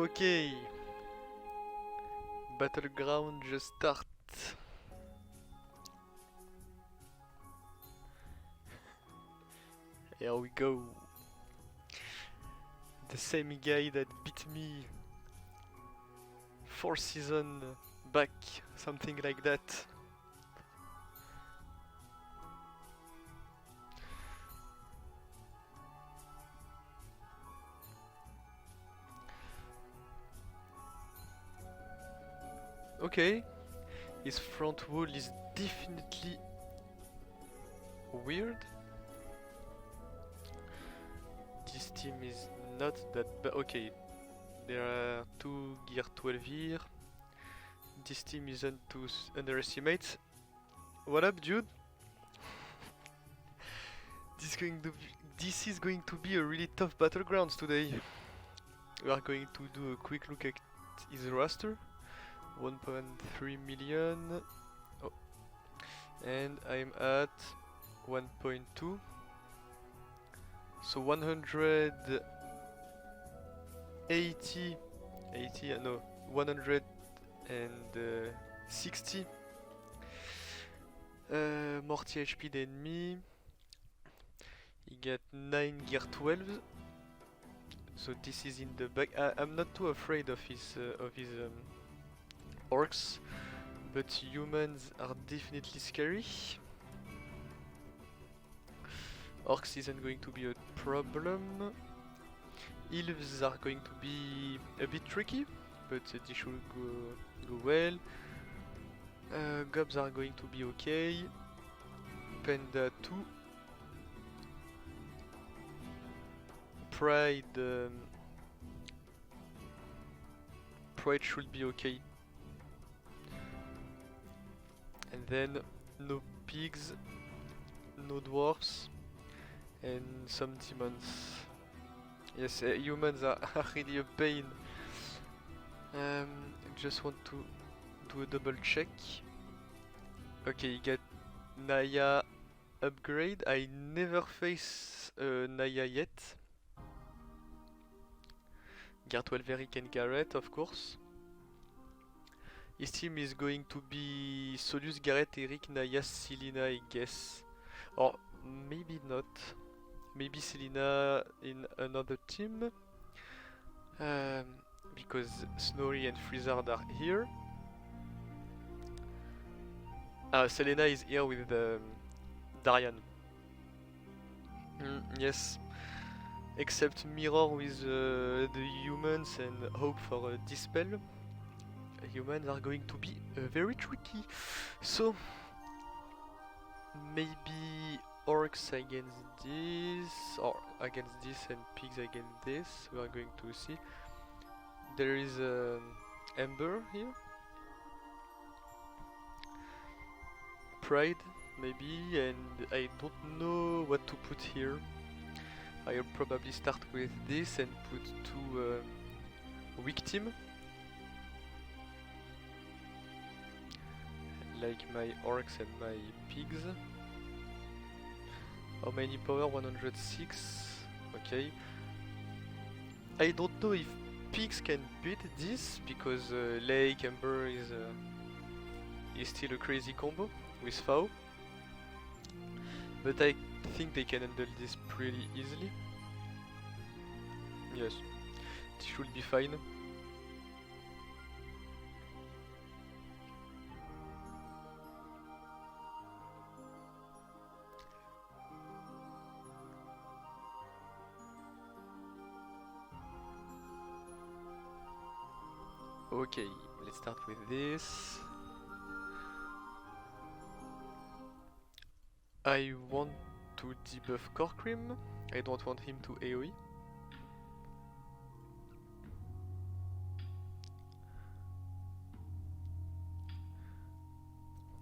Okay. Battleground just start. Here we go. The same guy that beat me 4 seasons back, something like that. Okay, his front wall is definitely weird. This team is not that bad. Okay, there are 2 Gear 12 here. This team isn't to underestimate. What up, Jude? This is going to be a really tough battlegrounds today. We are going to do a quick look at his roster. 1.3 million. Oh. And I'm at 1.2. So 180, no, 160 more THP than me. He got 9 Gear 12. So this is in the back. I'm not too afraid of his orcs, but humans are definitely scary. Orcs isn't going to be a problem. Elves are going to be a bit tricky, but they should go well. Gobs are going to be okay. Panda 2. Pride should be okay. And then no pigs, no dwarfs, and some demons. Yes, humans are really a pain. Just want to do a double check. Okay, you get Naya upgrade. I never face Naya yet. Gear 12 Eric and Garrett, of course. His team is going to be Solus, Garrett, Eric, Naya, Selena, I guess. Or maybe not. Maybe Selena in another team. Because Snorri and Frizzard are here. Selena is here with Darian. Yes. Except mirror with the humans and hope for a dispel. Humans are going to be very tricky. So maybe orcs against this, or against this and pigs against this. We are going to see. There is Ember here. Pride maybe, and I don't know what to put here. I'll probably start with this and put 2 weak team. Like my orcs and my pigs. How many power? 106. Okay. I don't know if pigs can beat this because Lake Ember is still a crazy combo with Fao. But I think they can handle this pretty easily. Yes, it should be fine. Okay, let's start with this. I want to debuff Corkrim. I don't want him to AoE.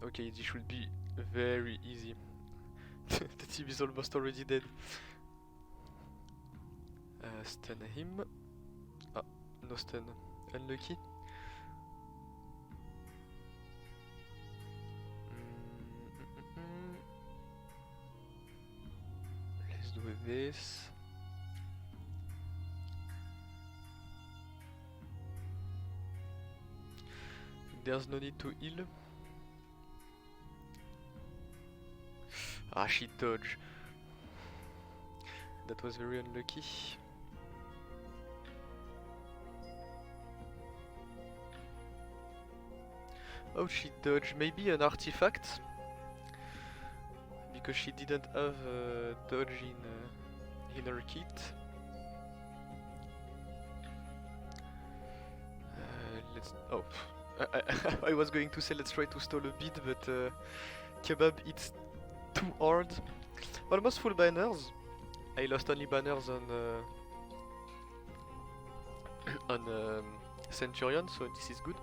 Okay, this should be very easy. The team is almost already dead. Stun him. Ah, no stun. Unlucky. Let's do this. There's no need to heal. Ah, she dodged. That was very unlucky. Oh, she dodged maybe an artifact? Because she didn't have dodge in her kit. Let's... Oh, I was going to say let's try to stall a bit, but Kebab hits too hard. Almost full banners. I lost only banners on on Centurion, so this is good.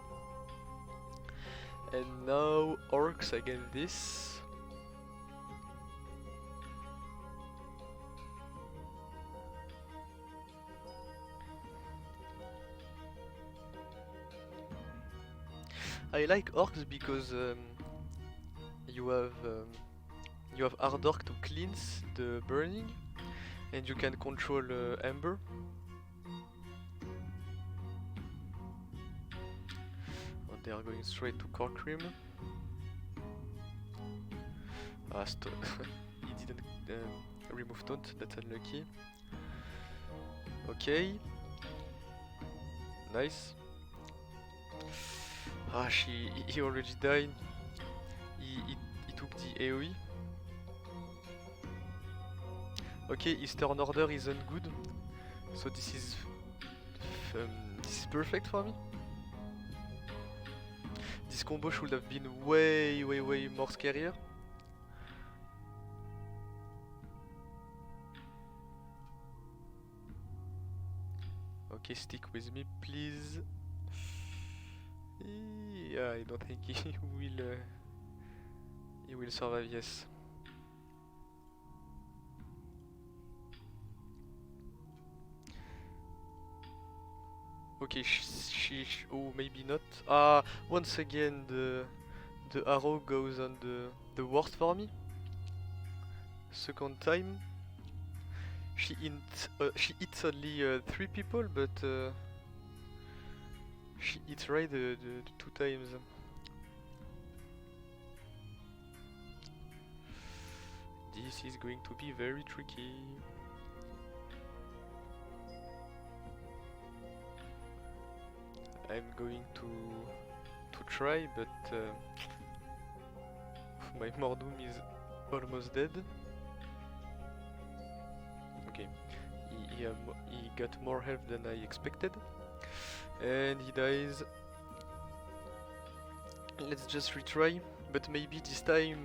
And now Orcs against this. I like Orcs because you have Hard Orc to cleanse the burning, and you can control Ember. Oh, they are going straight to Corkrim. Ah, he didn't remove taunt, that's unlucky. Okay. Nice. Ah, he already died. He took the AoE. Okay, his turn order isn't good, so this is perfect for me. This combo should have been way more scarier. Okay, stick with me, please. Yeah, I don't think he will survive. Yes. Okay, oh, maybe not. Ah, once again the arrow goes on the worst for me. Second time. She hits only 3 people, but she hits right the 2 times. This is going to be very tricky. I'm going to try, but my Mordum is almost dead. Okay, he got more health than I expected, and he dies. Let's just retry, but maybe this time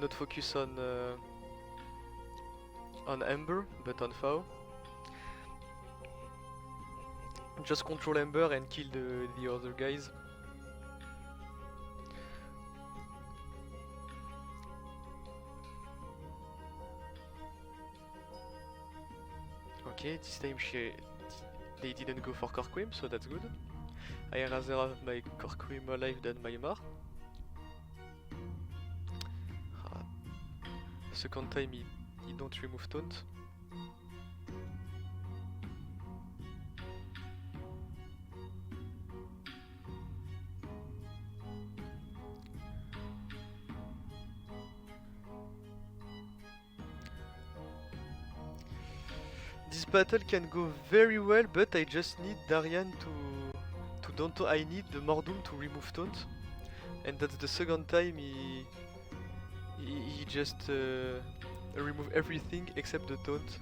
not focus on Ember, but on Fao. Just control Ember and kill the other guys. Okay, this time they didn't go for Corquim, so that's good. I rather have my Corquim alive than my Mar. Second time he don't remove taunt. This battle can go very well, but I just need Darian to don't. I need the Mordum to remove taunt, and that's the second time he just remove everything except the taunt.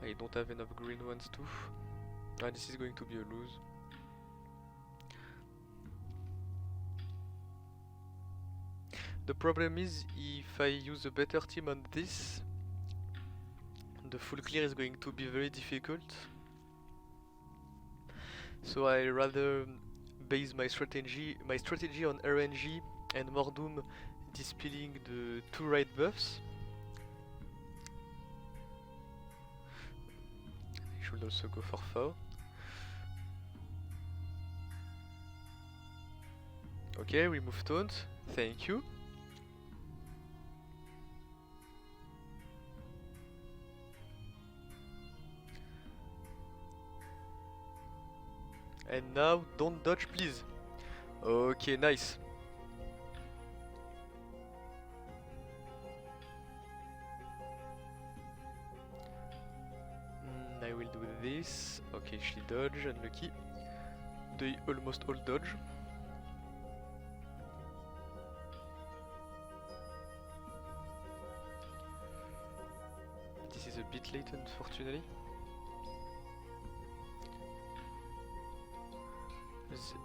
I don't have enough green ones too. Ah, this is going to be a lose. The problem is, if I use a better team on this, the full clear is going to be very difficult. So I rather base my strategy on RNG and Mordum dispelling the 2 right buffs. I should also go for Fao. Okay, remove taunt. Thank you. And now, don't dodge, please. Okay, nice. I will do this. Okay, she dodge, unlucky. They almost all dodge. This is a bit late, unfortunately.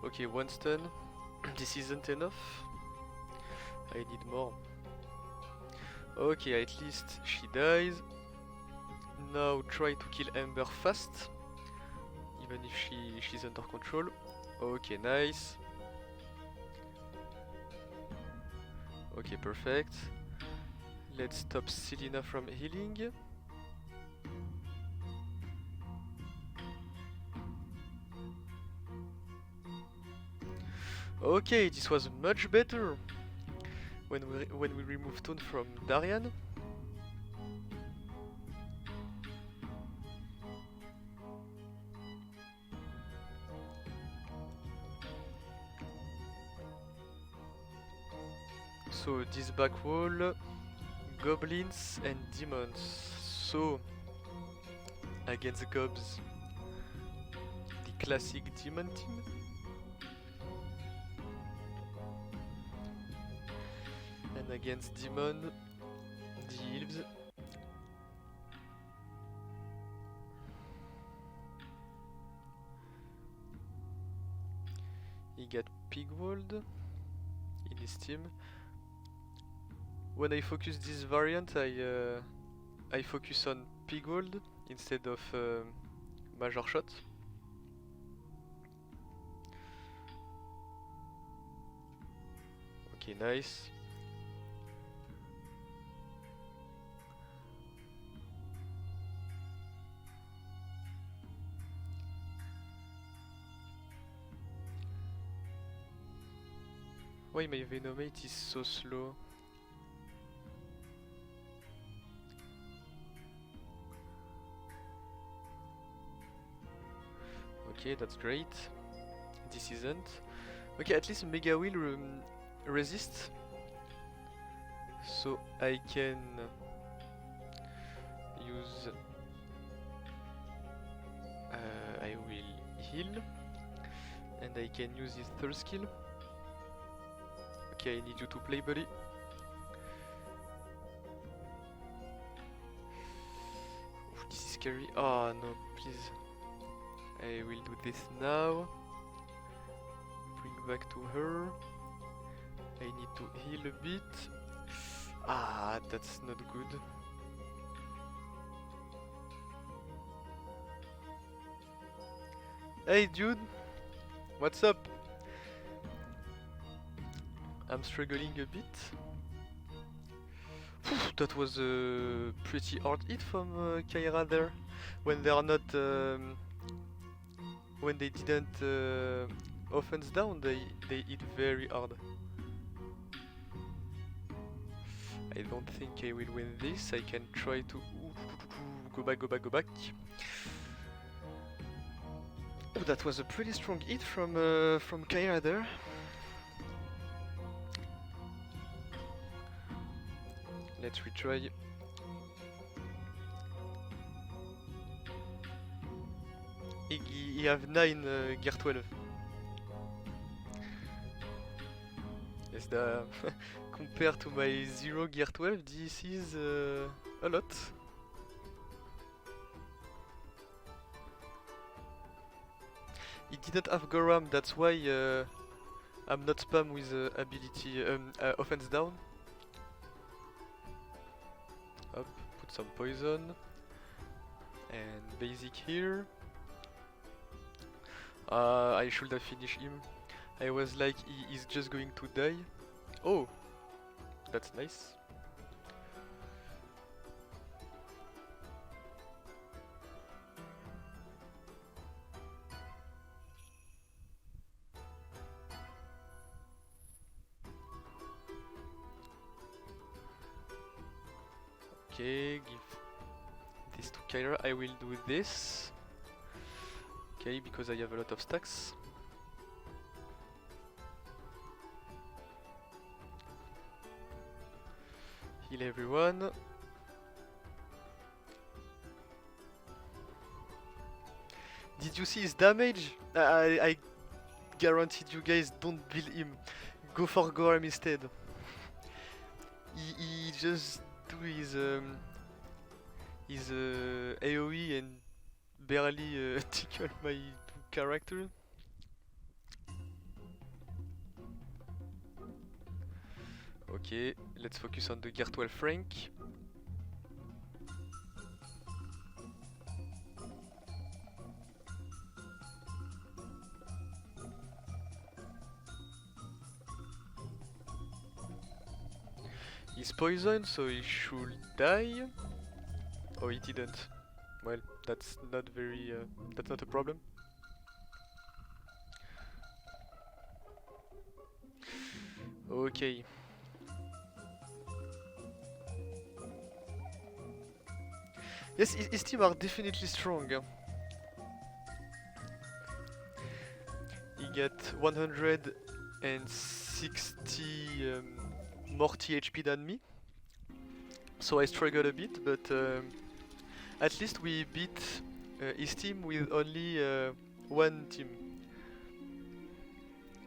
Okay, one stun. This isn't enough. I need more. Okay, at least she dies. Now try to kill Ember fast, even if she's under control. Okay, nice. Okay, perfect. Let's stop Selena from healing. Okay, this was much better when we remove Tone from Darian. So this back wall, goblins and demons. So against gobs, the classic demon team. And against demon, the elves. He got pigwalled in his team. When I focus this variant, I focus on pigwalled instead of major shot. Okay, nice. Why my Venomate is so slow? Okay, that's great. This isn't. Okay, at least Mega will resist. So I can use... I will heal. And I can use his third skill. Okay, I need you to play, buddy. Oof, this is scary. Oh no, please. I will do this now. Bring back to her. I need to heal a bit. Ah, that's not good. Hey dude, what's up? I'm struggling a bit. That was a pretty hard hit from Kyra there. When they are not, when they didn't offense down, they hit very hard. I don't think I will win this. I can try to go back. Oh, that was a pretty strong hit from Kyra there. Let's retry. He have 9 gear 12. Yes, the compared to my 0 gear 12, this is a lot. He didn't have Goram, that's why I'm not spam with ability offense down. Up, put some poison. And basic here. I should have finished him. I was like, he is just going to die. Oh, that's nice. Okay, give this to Kyra. I will do this. Okay, because I have a lot of stacks. Heal everyone. Did you see his damage? I guaranteed you guys don't build him. Go for Gorham instead. He just do his AoE and barely tickle my character. Okay, let's focus on the Gear 12 Frank. He's poisoned, so he should die. Oh, he didn't. Well, that's not very. That's not a problem. Okay. Yes, his team are definitely strong. He got 160 more THP than me, so I struggled a bit, but at least we beat his team with only one team.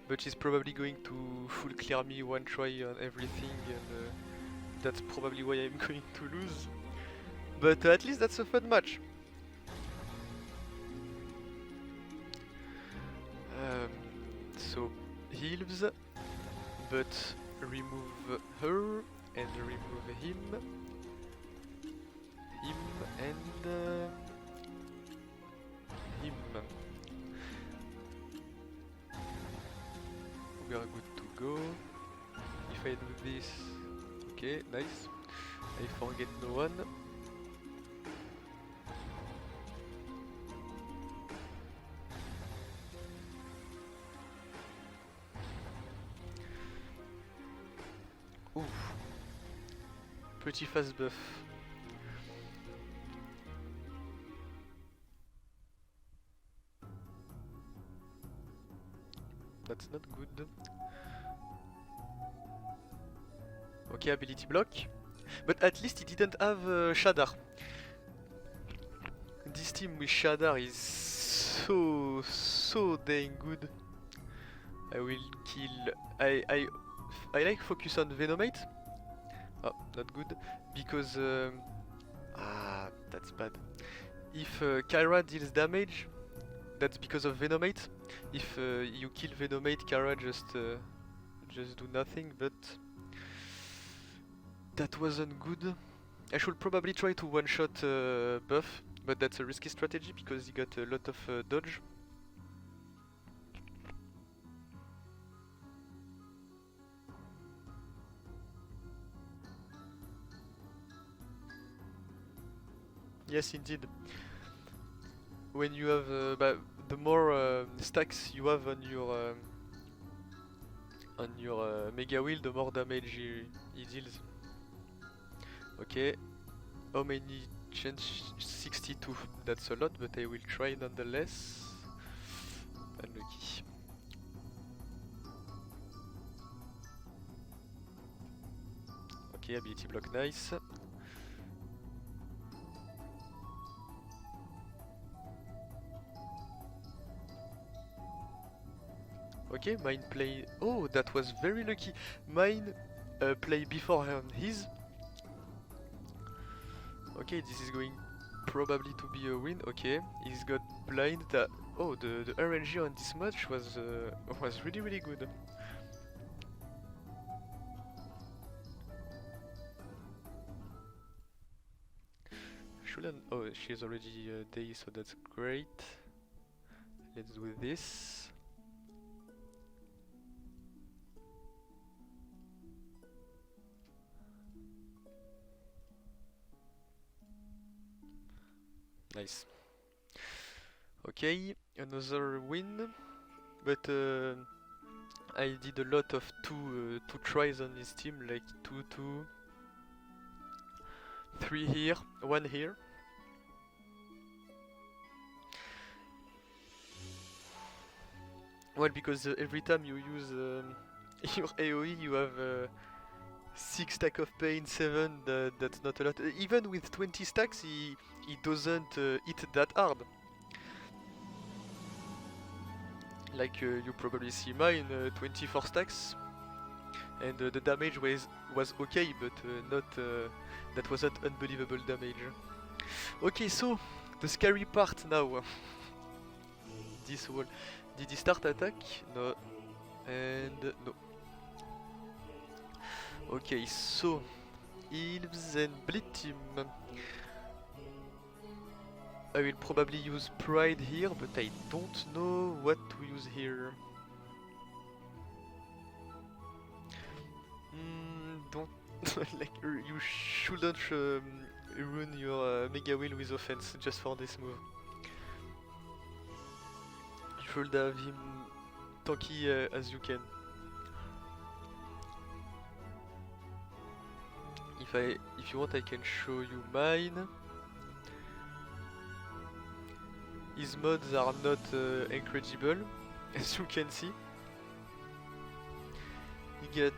But he's probably going to full clear me one try on everything, and that's probably why I'm going to lose. But at least that's a fun match. So heals, but remove her and remove him. Him and him. We are good to go. If I do this, okay, nice. I forget no one. Ooh, pretty fast buff. That's not good. Okay, ability block. But at least he didn't have Shadar. This team with Shadar is so dang good. I will kill... I like focus on Venomite. Oh, not good. Because... that's bad. If Kyra deals damage, that's because of Venomite. If you kill Venomite, Kyra just do nothing, but... That wasn't good. I should probably try to one-shot Buff, but that's a risky strategy because he got a lot of dodge. Yes, indeed. When you have the more stacks you have on your Mega Wheel, the more damage he deals. Okay, how many chance? 62. That's a lot, but I will try nonetheless. Unlucky. Okay, ability block, nice. Okay, mine play... Oh, that was very lucky. Mine play before his. Okay, this is going probably to be a win. Okay, he's got blind. Oh, the RNG on this match was really good. Shouldn't... Oh, she's already day, so that's great. Let's do this. Nice. Okay, another win, but I did a lot of two tries on this team, like 2, 3 here, 1 here. Well, because every time you use your AoE, you have 6 stack of pain, 7. That's not a lot. Even with 20 stacks, he doesn't hit that hard. Like you probably see mine, 24 stacks, and the damage was okay, but not that wasn't unbelievable damage. Okay, so the scary part now. This wall. Did he start attack? No. And no. Okay, so Ilves and Bleed team. I will probably use Pride here, but I don't know what to use here. Don't like you shouldn't ruin your Mega Wheel with offense just for this move. You should have him tanky as you can. If you want, I can show you mine. His mods are not incredible, as you can see. You get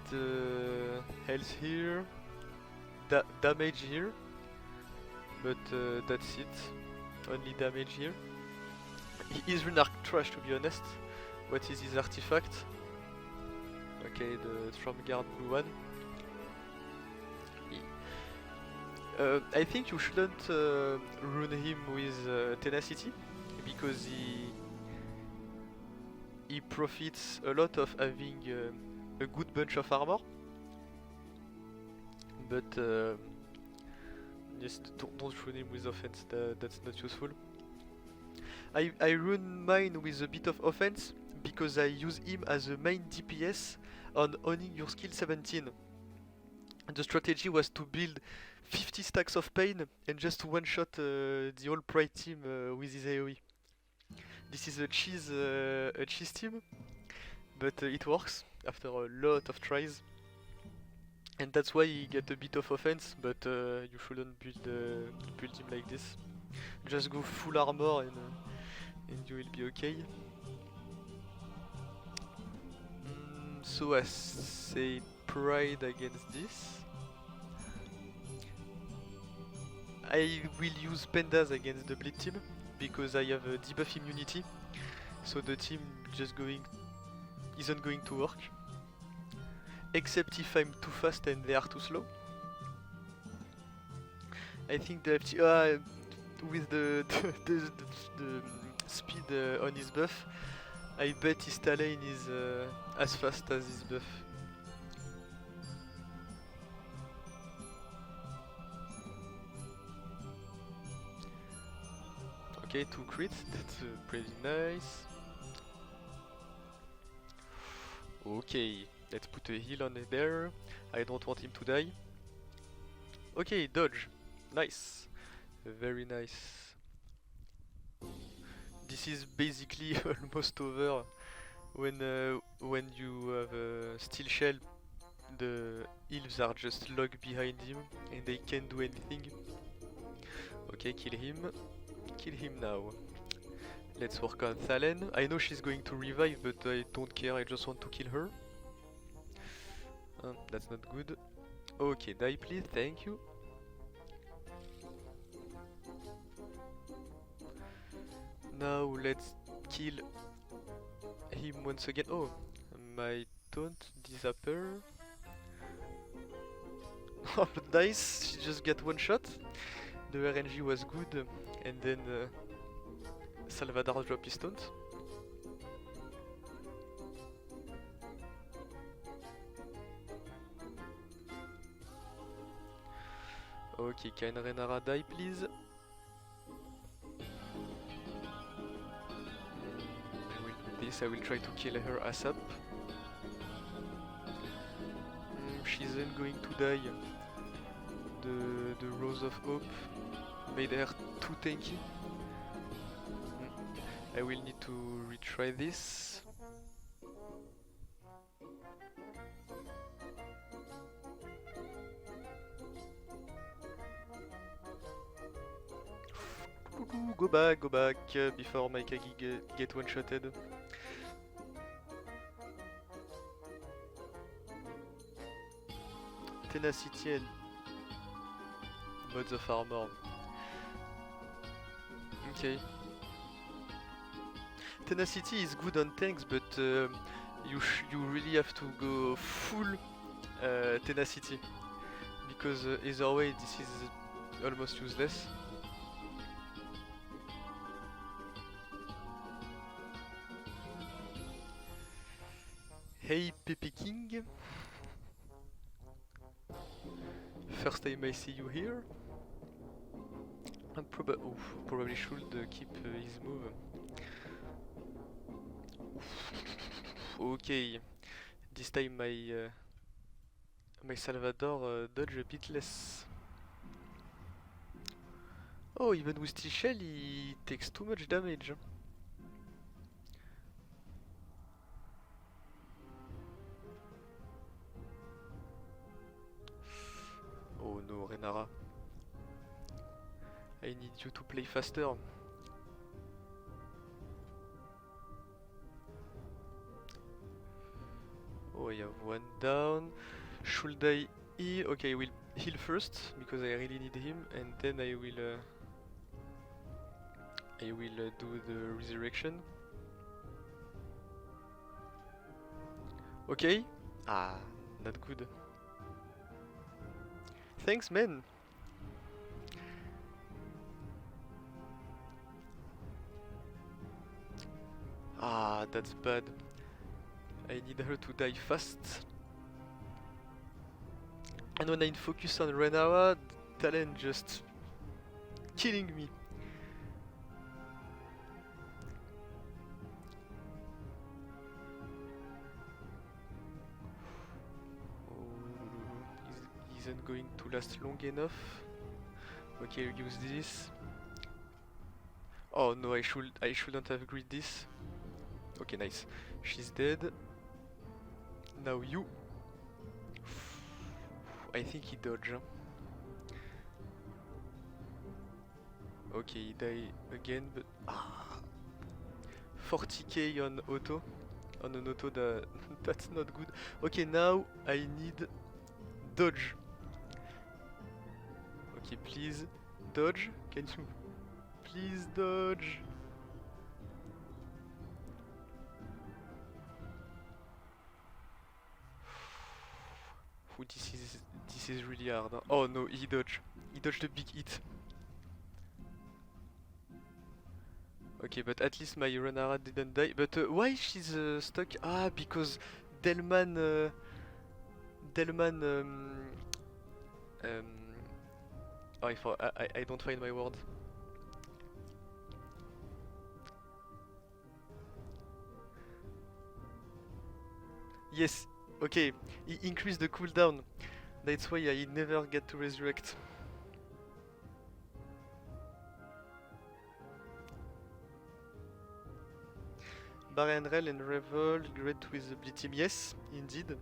health here, damage here, but that's it. Only damage here. His rune are trash, to be honest. What is his artifact? Okay, the Stormguard blue one. I think you shouldn't rune him with Tenacity, because he profits a lot of having a good bunch of armor. But just don't rune him with offense, that's not useful. I rune mine with a bit of offense because I use him as a main DPS on owning your skill 17. And the strategy was to build 50 stacks of pain and just one-shot the whole Pride team with his AoE. This is a cheese team, but it works after a lot of tries. And that's why he get a bit of offense, but you shouldn't build him like this. Just go full armor and you will be okay. So I say Pride against this. I will use Pandas against the Bleed team because I have a debuff immunity, so the team isn't going to work. Except if I'm too fast and they are too slow. I think the FT with the speed on his buff, I bet his Talane is as fast as his buff. Okay, 2 crits, that's pretty nice. Okay, let's put a heal on it there. I don't want him to die. Okay, dodge. Nice. Very nice. This is basically almost over. When you have a steel shell, the elves are just locked behind him and they can't do anything. Okay, kill him. Kill him now. Let's work on Thalen. I know she's going to revive, but I don't care, I just want to kill her. That's not good. Okay, die please, thank you. Now let's kill him once again. Oh, my taunt disappear. Oh, nice, she just got one shot. The RNG was good, and then Salvador dropped his taunt. Okay, can Renara die please? I will try to kill her ASAP. She isn't going to die. The Rose of Hope made her too tanky. I will need to retry this. Go back before my Kagi get one-shotted. Tenacity and mods of armor. Okay. Tenacity is good on tanks, but you really have to go full tenacity, because either way this is almost useless. Hey Pepe King, first time I see you here. I'm probably should keep his move. Okay, this time my Salvador dodge a bit less. Oh, even with Steel Shell he takes too much damage. Oh no, Renara. I need you to play faster. Oh, I have one down. Should I heal? Okay, I will heal first because I really need him, and then I will do the resurrection. Okay. Ah, not good. Thanks, man. Ah, that's bad. I need her to die fast. And when I focus on Renara, Talon just killing me. Oh, isn't going to last long enough. Okay, I'll use this. Oh no, I shouldn't have agreed this. Okay, nice. She's dead. Now you. I think he dodged. Okay, he died again, but 40k on auto. On an auto that's not good. Okay, now I need dodge. Okay, please dodge. Can you please dodge? Ooh, this is really hard. Huh? Oh no, he dodged. He dodged a big hit. Okay, but at least my Renara didn't die. But why she's stuck? Ah, because Delman. Delman. Oh, I don't find my word. Yes, okay, he increased the cooldown. That's why I never get to resurrect. Barenrel and Revel, great with the Bleed team. Yes, indeed.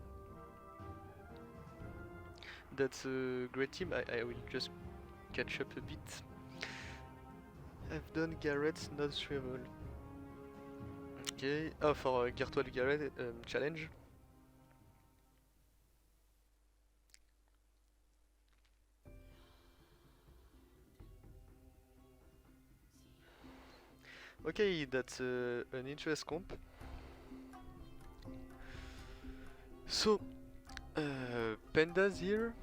That's a great team. I will just catch up a bit. I've done Garrett, not Revel. Okay, oh, for Gear 12 Garrett challenge. Okay, that's an interest comp. So, Pandas here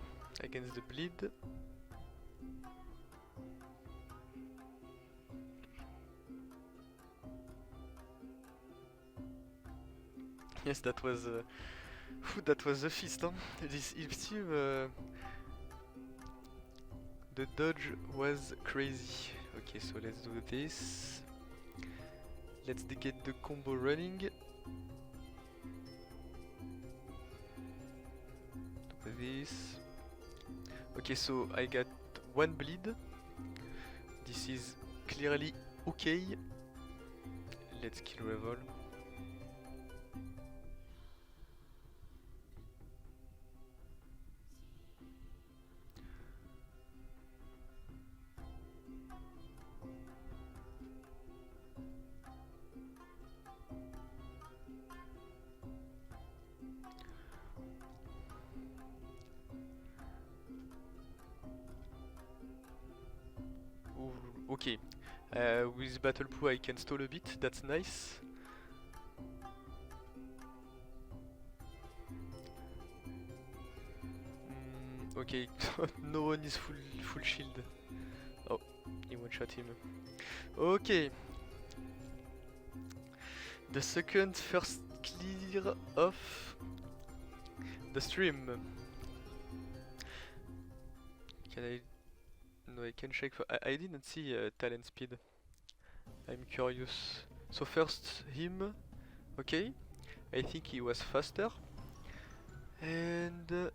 against the Bleed. Yes, that was a feast. Huh? This team, the dodge was crazy. Okay, so let's do this. Let's get the combo running. Do this. Okay, so I got one bleed. This is clearly okay. Let's kill Revel. Okay, with Battle Poo I can stall a bit, that's nice. Okay, no one is full shield. Oh, he one shot him. Okay. The second first clear of the stream. Can I? No, I can check. I didn't see talent speed. I'm curious. So first him. Okay. I think he was faster. And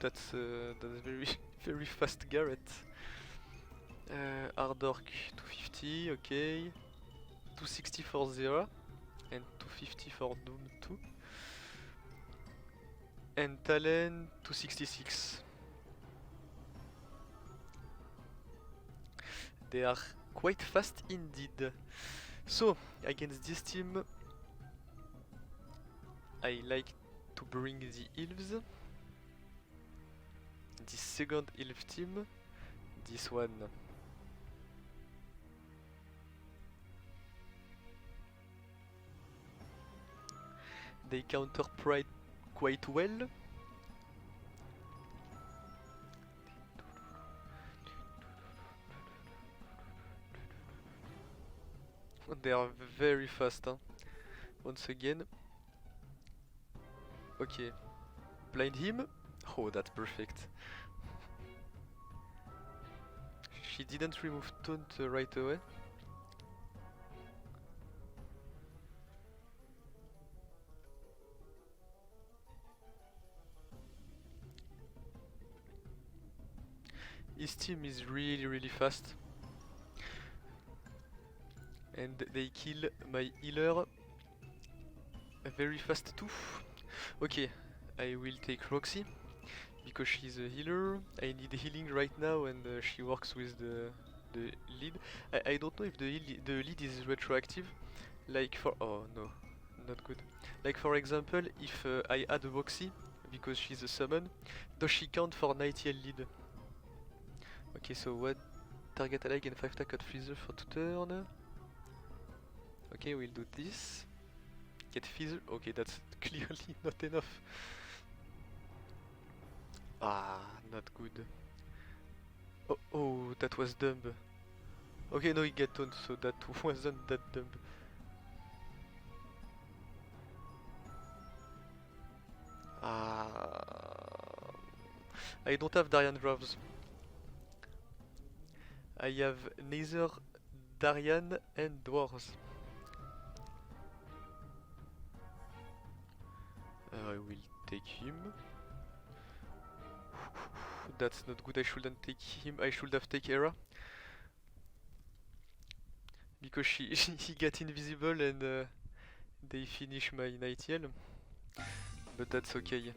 that's very very fast Garrett. Hard Orc 250, okay. 260 for Zera and 250 for Doom 2. And Talent 266. They are quite fast indeed. So, against this team, I like to bring the elves. The second elf team, this one. They counter Pride quite well. They are very fast, huh? Once again. Okay. Blind him. Oh, that's perfect. She didn't remove taunt right away. His team is really fast. And they kill my healer very fast too. Okay, I will take Roxy because she's a healer. I need healing right now and she works with the lead. I don't know if the lead is retroactive. Like for... oh no, not good. Like for example, if I add Roxy because she's a summon, does she count for 90 lead? Okay, so what? Target ally gain 5 attack at Freezer for 2 turns. Okay, we'll do this. Get Freezer. Okay, that's clearly not enough. Ah, not good. Oh, that was dumb. Okay, no, he get taunt, so that wasn't that dumb. Ah, I don't have Darian Dwarves. I have neither Darian and Dwarves. I will take him. That's not good, I shouldn't take him, I should have taken Hera. Because he got invisible and they finish my Nightingale. But that's okay.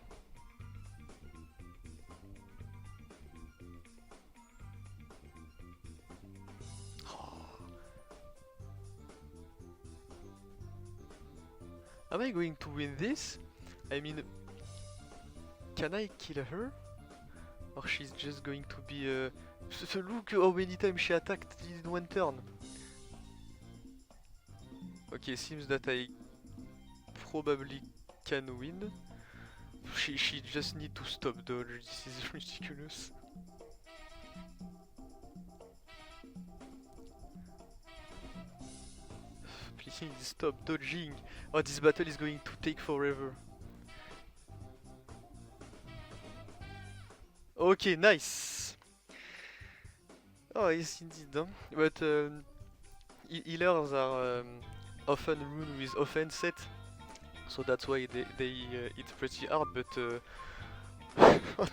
Am I going to win this? I mean, can I kill her? Or she's just going to be so look how many times she attacked in one turn. Okay, seems that I probably can win. She just need to stop dodge, this is ridiculous. Please stop dodging. Oh, this battle is going to take forever. Okay, nice. Oh, yes, indeed. Huh? But healers are often run with offense set, so that's why they hit pretty hard. But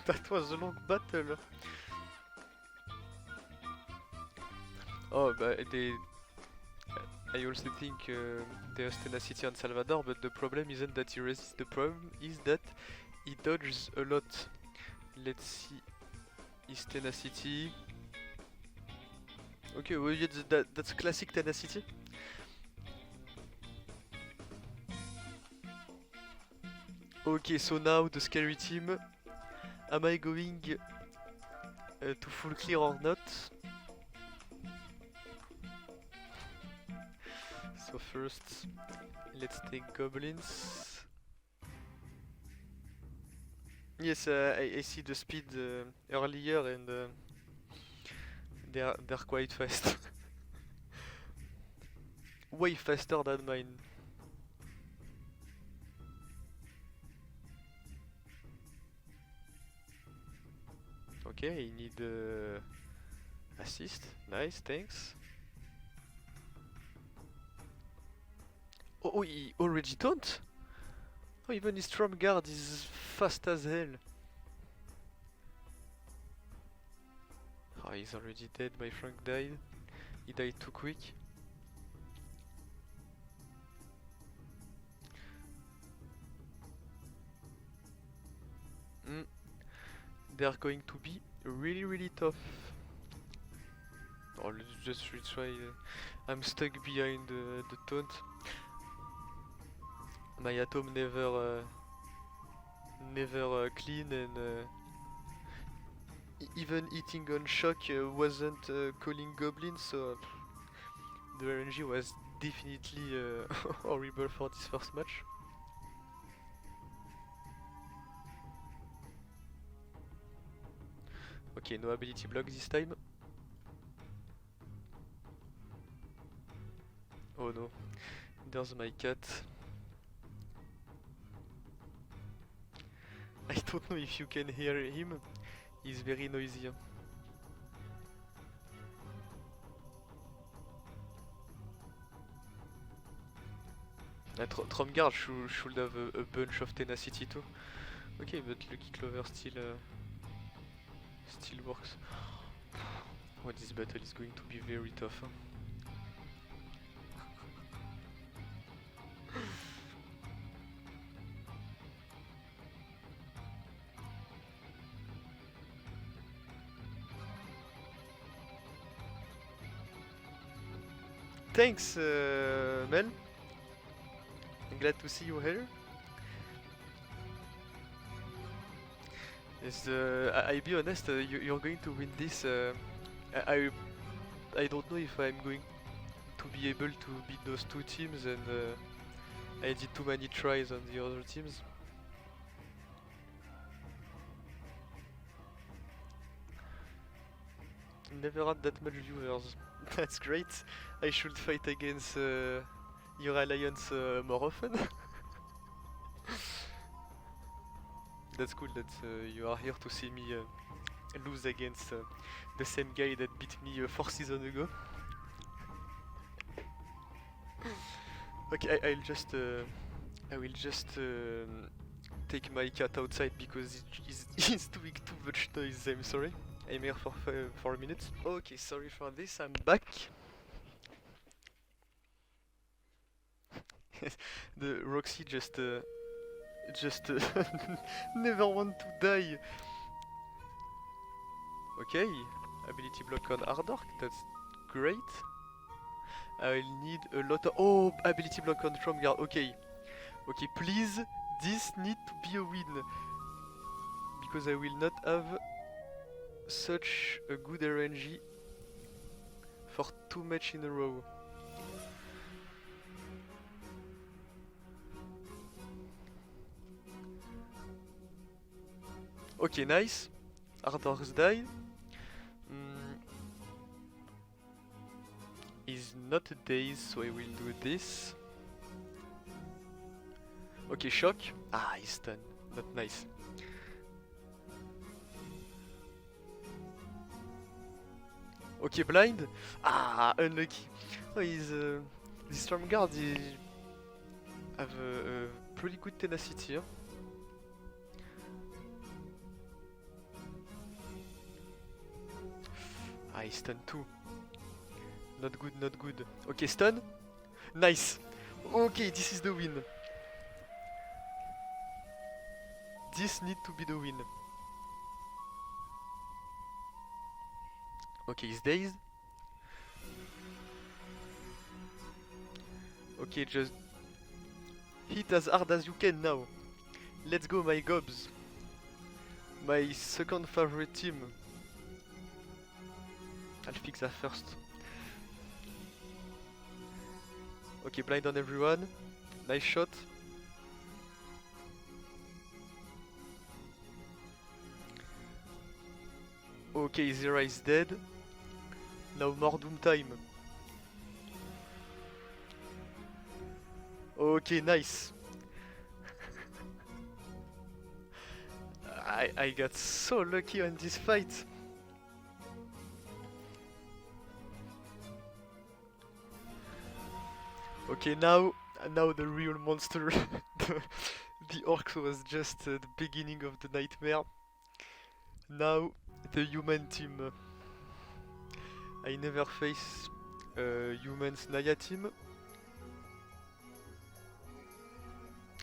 that was a long battle. Oh, but I also think there's tenacity on Salvador, but the problem isn't that he resists. The problem is that he dodges a lot. Let's see his tenacity. Okay, well, yeah, that's classic tenacity. Okay, so now the scary team. Am I going to full clear or not. So first, let's take goblins. Yes, I see the speed earlier, and they're quite fast. Way faster than mine. Okay, I need assist. Nice, thanks. Oh, he already don't? Oh, even his Stromguard is fast as hell. Oh, he's already dead. My Frank died. He died too quick. They are going to be really tough. Oh, let's just retry. I'm stuck behind the taunt. My atom never clean, and even hitting on shock wasn't calling goblins, so the RNG was definitely horrible for this first match. Okay, no ability block this time. Oh no, there's my cat. I don't know if you can hear him, he's very noisy. Tromguard should have a bunch of tenacity too. Okay, but Lucky Clover still works. Oh, this battle is going to be very tough. Huh? Thanks, Mel. I'm glad to see you here. Yes, I'll be honest, you're going to win this. I don't know if I'm going to be able to beat those two teams, and I did too many tries on the other teams. Never had that much viewers. That's great. I should fight against your alliance more often. That's cool that you are here to see me lose against the same guy that beat me 4 seasons ago. Okay, I will just take my cat outside because he's doing too much noise. I'm sorry. I'm here for 4 minutes. Okay, sorry for this. I'm back. The Roxy just never want to die. Okay, ability block on Ardork, that's great. I'll need a lot of ability block on Stromguard. Okay, please, this need to be a win, because I will not have such a good RNG for too much in a row. Okay, nice. Ardork's died. He's not a daze, so I will do this. Okay, shock. Ah, he's stunned. Not nice. Okay, blind. Ah, unlucky. Oh, he's the Stromguard. He have a pretty good tenacity. Huh? Ah, he's stunned too. Not good, not good. Okay, stun. Nice. Okay, this is the win. This need to be the win. Okay, he's dazed. Okay, just hit as hard as you can now. Let's go, my gobs. My second favorite team. I'll fix that first. Okay, blind on everyone. Nice shot. Okay, Zera is dead. Now more doom time. Okay, nice. I got so lucky on this fight. Okay, now the real monster. The orc was just the beginning of the nightmare. Now the human team. I never face humans Naya team.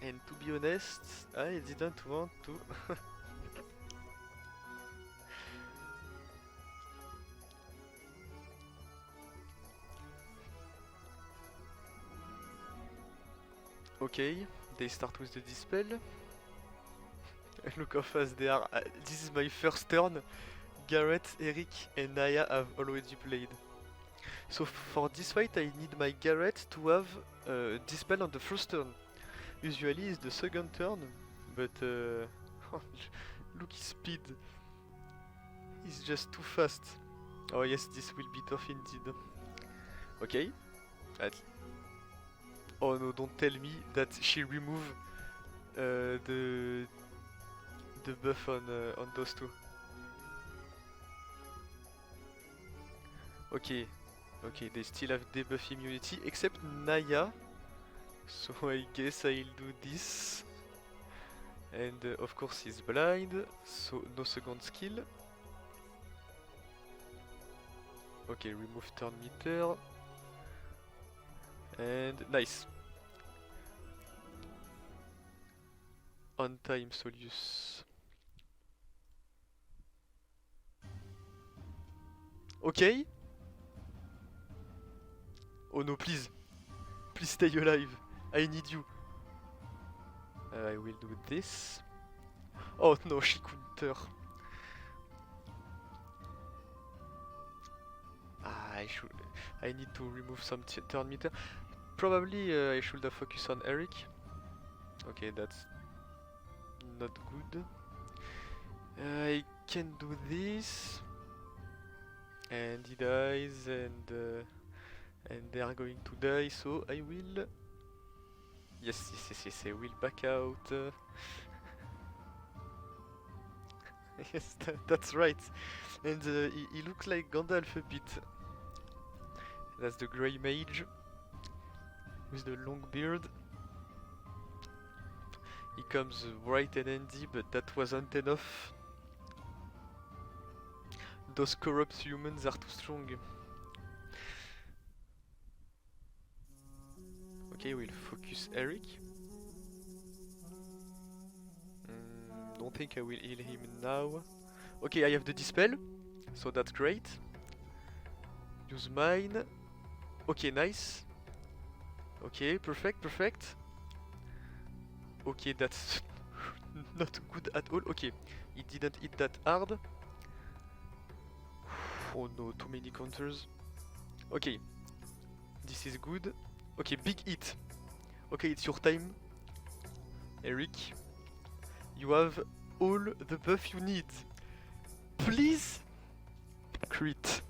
And to be honest, I didn't want to. Okay, they start with the dispel. Look how fast they are. This is my first turn. Garrett, Eric and Naya have already played. So for this fight I need my Garrett to have dispel on the first turn. Usually it's the second turn, but look his speed. He's just too fast. Oh yes, this will be tough indeed. Okay. Oh no, don't tell me that she removed the buff on those two. Okay, okay, they still have debuff immunity except Naya. So I guess I'll do this. And of course he's blind, so no second skill. Okay, remove turn meter. And nice. On time Solius. Okay. Oh no, please. Please stay alive. I need you. I will do this. Oh no, she counter. I need to remove some turn meter. Probably I should have focused on Eric. Okay, that's not good. I can do this. And he dies, and they are going to die, so I will... Yes, I will back out. Yes, that's right. And he looks like Gandalf a bit. That's the Grey Mage with the long beard. He comes bright and handy, but that wasn't enough. Those corrupt humans are too strong. Okay, we'll focus Eric. Don't think I will heal him now. Okay, I have the dispel, so that's great. Use mine. Okay, nice. Okay, perfect. Okay, that's not good at all. Okay, he didn't hit that hard. Oh no, too many counters. Okay, this is good. Okay, big hit. Okay, it's your time, Eric. You have all the buff you need. Please crit.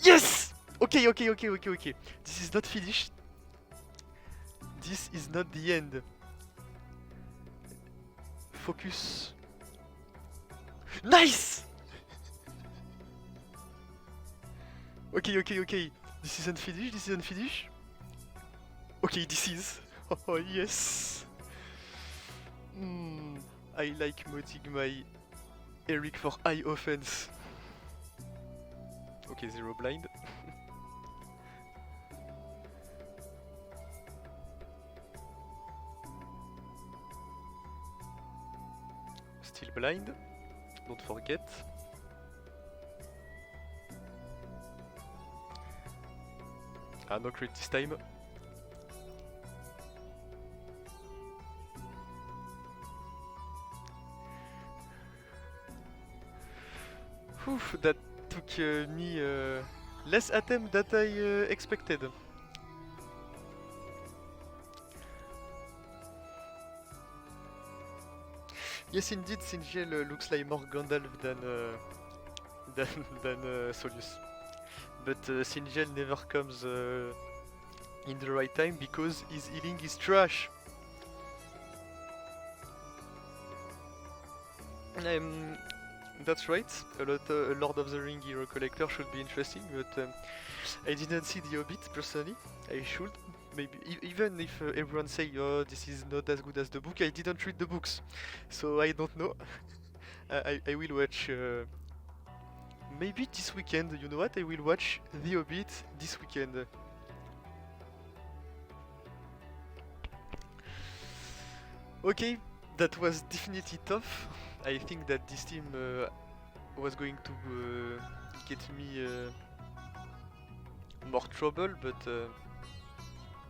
Yes! Okay. This is not finished. This is not the end. Focus. Nice! Okay. This isn't finished. Okay, this is. Oh yes. I like modding my Eric for high offense. Okay, 0 blind. Still blind. Don't forget. Ah, no crit this time. Oof, that took me less attempt than I expected. Yes, indeed, Singel looks like more Gandalf than Solus. But Singel never comes in the right time because his healing is trash. That's right. A Lord of the Ring hero collector should be interesting, but I didn't see The Hobbit personally. I should. Maybe even if everyone say, "Oh, this is not as good as the book," I didn't read the books, so I don't know. I will watch. Maybe this weekend. You know what? I will watch The Hobbit this weekend. Okay, that was definitely tough. I think that this team was going to get me more trouble, but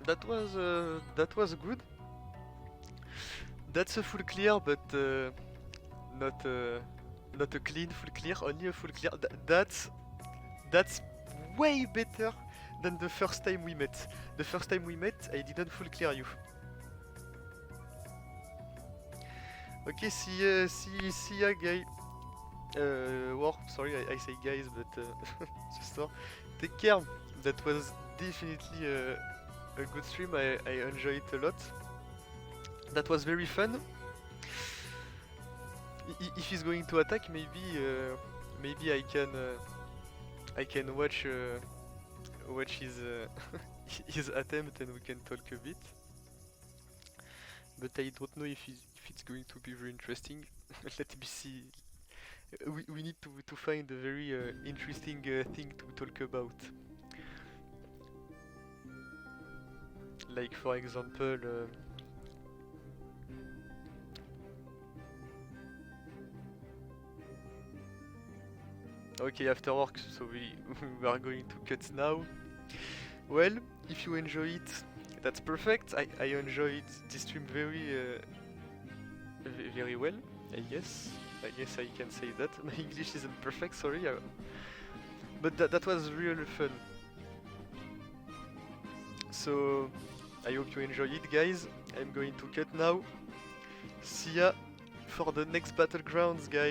that was good. That's a full clear, but not not a clean full clear, only a full clear. That's way better than the first time we met. The first time we met, I didn't full clear you. Okay, see ya, guy. War, sorry, I say guys, but just take care. That was definitely a good stream. I enjoyed it a lot. That was very fun. If he's going to attack, maybe I can watch his his attempt and we can talk a bit. But I don't know if it's going to be very interesting. Let me see. We need to find a very interesting thing to talk about. Like for example. Okay, after work, so we are going to cut now. Well, if you enjoy it, that's perfect. I enjoyed this stream very very well, I guess. I guess I can say that. My English isn't perfect, sorry. But that was really fun. So, I hope you enjoy it, guys. I'm going to cut now. See ya for the next Battlegrounds, guys.